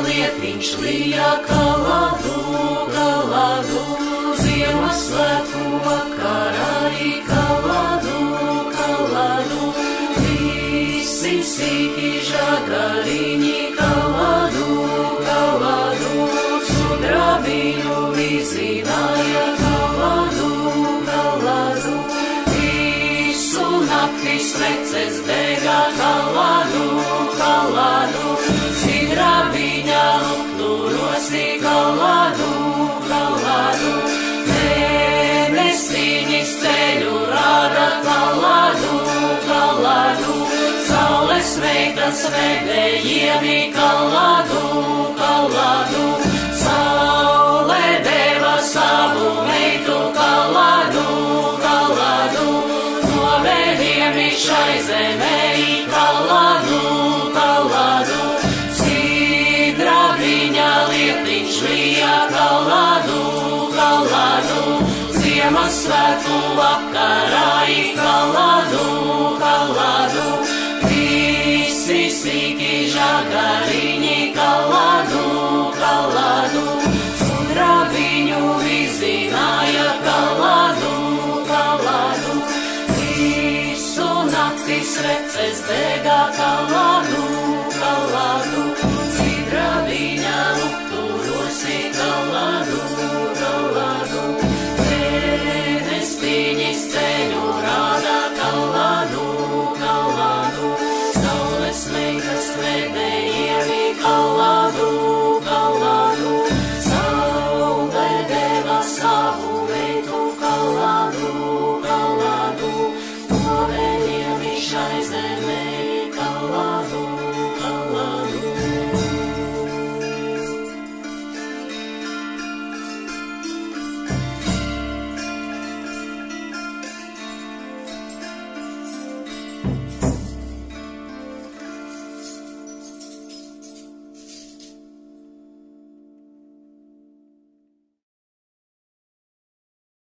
lietiņš lija kaladu, kaladu, Ziemassvētku vakarā kaladu, kaladu, visi sīki žagariņi kaladu, kaladu, sudrabiņu vizināja kaladu, kaladu, visu nakti sveces dega kaladu, kaladu, sidrabiņa lukturosi kaladu, kaladu, mēnesiņis ceļu rāda kaladu, kaladu, saules meitas vedējiem kaladu, kaladu, saule deva savu meitu kaladu, kaladu, novediem šai zemē kaladu, kaladu, sidrabiņa lietiņš lija kaladu, kaladu, Ziemassvētku vakarā kaladu, kaladu, visi sīki žagariņi kaladu, kaladu, sudrabiņu vizināja kaladu, kaladu, visu nakti sveces dega kaladu, kaladu, sidrabiņa lukturosi kaladu, kaladu, mēnestiņis ceļu rāda kaladu, kaladu, saules meitas vedējiem kaladu, kaladu, saule deva savu meitu kaladu, kaladu, novediem šai zemē